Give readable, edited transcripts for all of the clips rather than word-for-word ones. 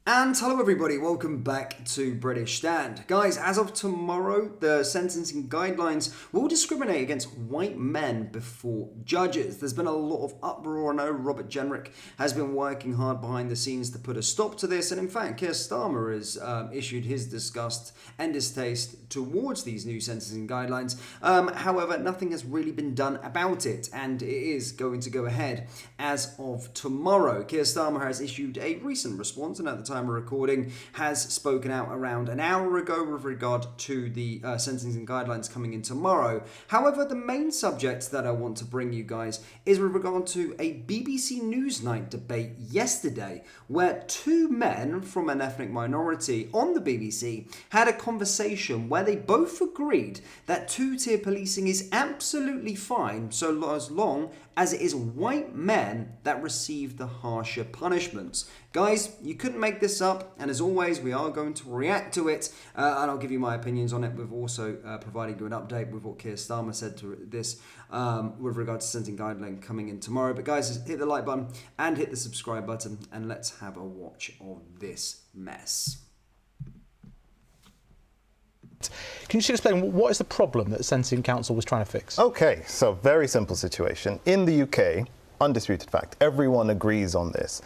And hello everybody, welcome back to British Stand. Guys, as of tomorrow, the sentencing guidelines will discriminate against white men before judges. There's been a lot of uproar. I know Robert Jenrick has been working hard behind the scenes to put a stop to this, and in fact, Keir Starmer has issued his disgust and distaste towards these new sentencing guidelines. However, nothing has really been done about it, and it is going to go ahead as of tomorrow. Keir Starmer has issued a recent response, and at the time of recording has spoken out around an hour ago with regard to the sentencing guidelines coming in tomorrow. However, the main subject that I want to bring you guys is with regard to a BBC Newsnight debate yesterday where two men from an ethnic minority on the BBC had a conversation where they both agreed that two-tier policing is absolutely fine so as long as it is white men that receive the harsher punishments. Guys, you couldn't make this up, and as always, we are going to react to it, and I'll give you my opinions on it, with also providing you an update with what Keir Starmer said to this with regards to sentencing guideline coming in tomorrow. But guys, just hit the like button and hit the subscribe button, and let's have a watch of this mess. Can you just explain what is the problem that the Sentencing Council was trying to fix? Okay, so very simple situation. In the UK, undisputed fact, everyone agrees on this.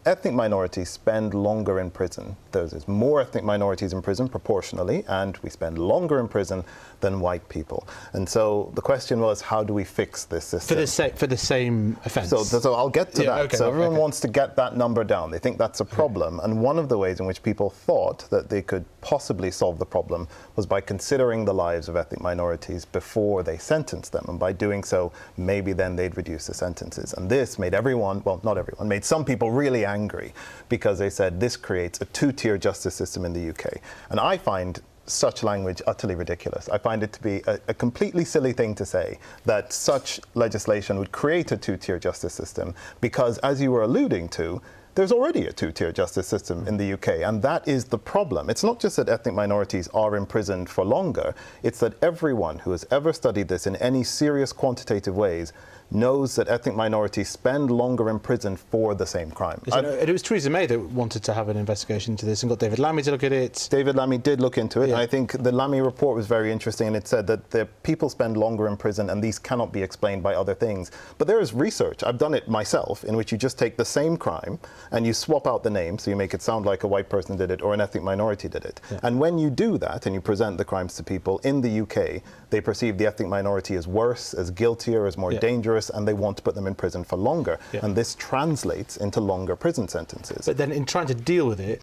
Ethnic minorities spend longer in prison. There's more ethnic minorities in prison proportionally, and we spend longer in prison than white people. And so the question was, how do we fix this system? For the same offence? So I'll get to that. Okay, so everyone wants to get that number down. They think that's a problem. And one of the ways in which people thought that they could possibly solve the problem was by considering the lives of ethnic minorities before they sentenced them. And by doing so, maybe then they'd reduce the sentences. And this made everyone, well, not everyone, made some people really angry because they said this creates a two-tier justice system in the UK. And I find such language utterly ridiculous. I find it to be a completely silly thing to say that such legislation would create a two-tier justice system because, as you were alluding to, there's already a two-tier justice system in the UK, and that is the problem. It's not just that ethnic minorities are imprisoned for longer, it's that everyone who has ever studied this in any serious quantitative ways knows that ethnic minorities spend longer in prison for the same crime. It was Theresa May that wanted to have an investigation into this and got David Lammy to look at it. David Lammy did look into it, and I think the Lammy report was very interesting, and it said that the people spend longer in prison and these cannot be explained by other things. But there is research, I've done it myself, in which you just take the same crime and you swap out the name, so you make it sound like a white person did it or an ethnic minority did it. Yeah. And when you do that and you present the crimes to people in the UK, they perceive the ethnic minority as worse, as guiltier, as more dangerous, and they want to put them in prison for longer. And this translates into longer prison sentences. But then in trying to deal with it,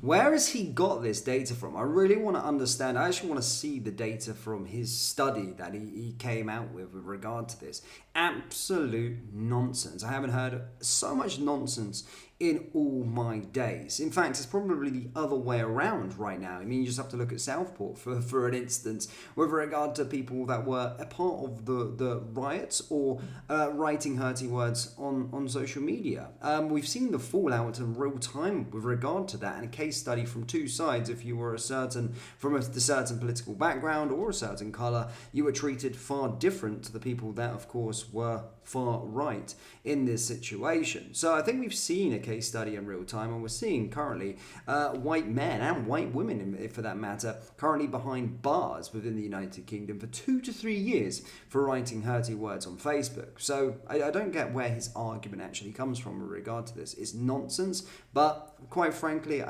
where has he got this data from? I really want to understand. I actually want to see the data from his study that he came out with regard to this. Absolute nonsense. I haven't heard so much nonsense in all my days. In fact, it's probably the other way around right now. I mean, you just have to look at Southport for an instance with regard to people that were a part of the riots or writing hurty words on social media. We've seen the fallout in real time with regard to that, and a case study from two sides. If you were a certain political background or a certain colour, you were treated far different to the people that, of course, were far right in this situation. So I think we've seen a case study in real time, and we're seeing currently white men and white women, for that matter, currently behind bars within the United Kingdom for 2 to 3 years for writing hurty words on Facebook. So I don't get where his argument actually comes from with regard to this. It's nonsense, but quite frankly,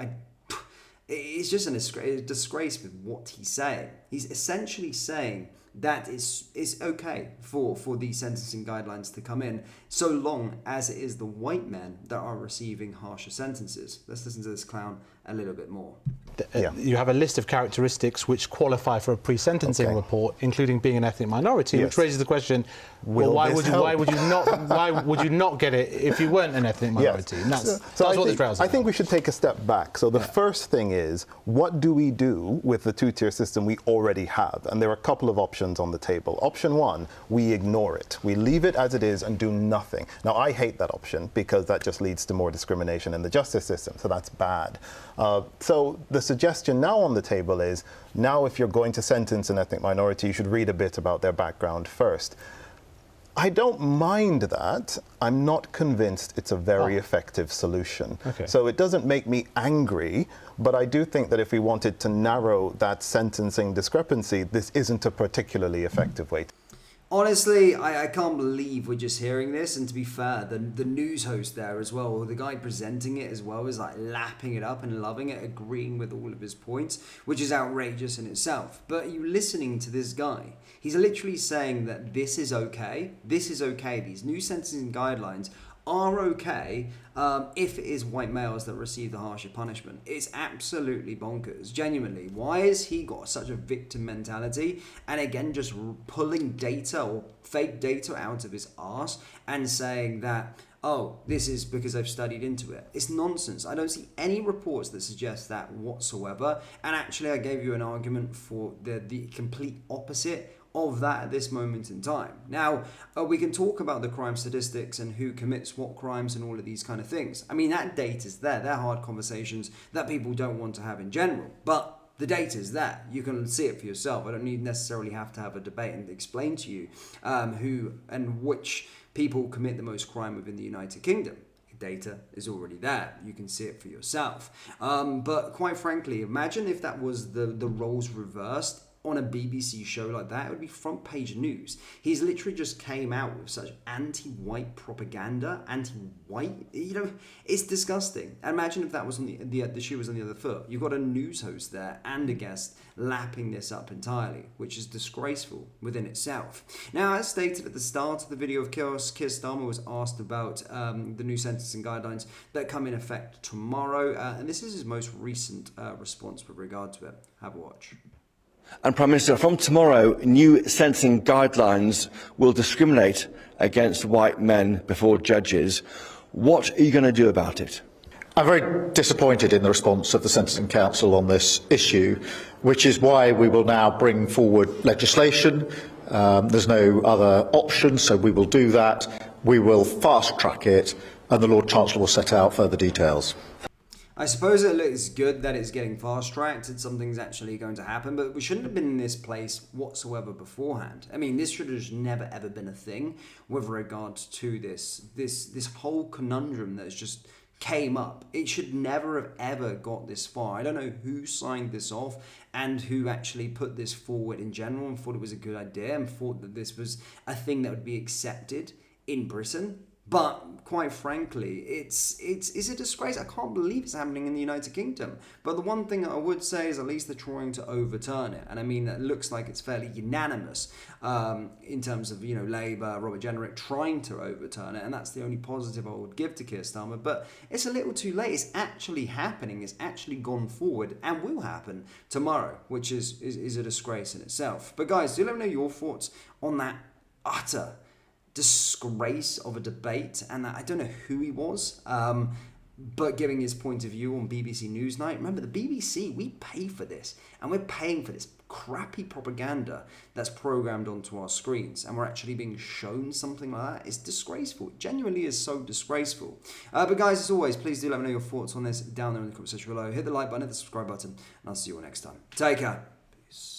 it's just a disgrace with what he's saying. He's essentially saying that it's okay for these sentencing guidelines to come in so long as it is the white men that are receiving harsher sentences. Let's listen to this clown a little bit more. You have a list of characteristics which qualify for a pre-sentencing report, including being an ethnic minority, which raises the question: well, why would you not get it if you weren't an ethnic minority? And that's what this trial's about. I think we should take a step back. So the first thing is, what do we do with the two-tier system we already have? And there are a couple of options on the table. Option one, we ignore it. We leave it as it is and do nothing. Now, I hate that option because that just leads to more discrimination in the justice system, so that's bad. So the suggestion now on the table is, now if you're going to sentence an ethnic minority, you should read a bit about their background first. I don't mind that. I'm not convinced it's a very effective solution. Okay. So it doesn't make me angry, but I do think that if we wanted to narrow that sentencing discrepancy, this isn't a particularly effective way. Honestly, I can't believe we're just hearing this. And to be fair, the news host there as well, or the guy presenting it as well, is like lapping it up and loving it, agreeing with all of his points, which is outrageous in itself. But you listening to this guy, he's literally saying that this is okay. This is okay. These new sentencing guidelines are okay if it is white males that receive the harsher punishment. It's absolutely bonkers, genuinely. Why has he got such a victim mentality? And again, just pulling data or fake data out of his arse and saying that, oh, this is because I've studied into it. It's nonsense. I don't see any reports that suggest that whatsoever. And actually, I gave you an argument for the complete opposite of that at this moment in time. Now, we can talk about the crime statistics and who commits what crimes and all of these kind of things. I mean, that data's there. They're hard conversations that people don't want to have in general. But the data's there. You can see it for yourself. I don't necessarily have to have a debate and explain to you who and which people commit the most crime within the United Kingdom. Data is already there. You can see it for yourself. But quite frankly, imagine if that was the roles reversed on a BBC show like that. It would be front page news. He's literally just came out with such anti-white propaganda, anti-white, it's disgusting. Imagine if that was on the shoe was on the other foot. You've got a news host there and a guest lapping this up entirely, which is disgraceful within itself. Now, as stated at the start of the video of Keir Starmer was asked about the new sentencing guidelines that come in effect tomorrow, and this is his most recent response with regard to it. Have a watch. And Prime Minister, from tomorrow, new sentencing guidelines will discriminate against white men before judges. What are you going to do about it? I'm very disappointed in the response of the Sentencing Council on this issue, which is why we will now bring forward legislation. There's no other option, so we will do that. We will fast-track it, and the Lord Chancellor will set out further details. I suppose it looks good that it's getting fast-tracked and something's actually going to happen, but we shouldn't have been in this place whatsoever beforehand. I mean, this should have just never ever been a thing with regards to this whole conundrum that's just came up. It should never have ever got this far. I don't know who signed this off and who actually put this forward in general and thought it was a good idea and thought that this was a thing that would be accepted in Britain. But quite frankly, it's a disgrace. I can't believe it's happening in the United Kingdom. But the one thing I would say is at least they're trying to overturn it. And I mean, it looks like it's fairly unanimous in terms of, Labour, Robert Jenrick trying to overturn it. And that's the only positive I would give to Keir Starmer. But it's a little too late. It's actually happening. It's actually gone forward and will happen tomorrow, which is a disgrace in itself. But guys, do let me know your thoughts on that utter disgrace of a debate, and I don't know who he was, but giving his point of view on BBC Newsnight. Remember, the BBC, we pay for this, and we're paying for this crappy propaganda that's programmed onto our screens, and we're actually being shown something like that. It's disgraceful. It genuinely is so disgraceful. But guys, as always, please do let me know your thoughts on this down there in the comment section below. Hit the like button, hit the subscribe button, and I'll see you all next time. Take care. Peace.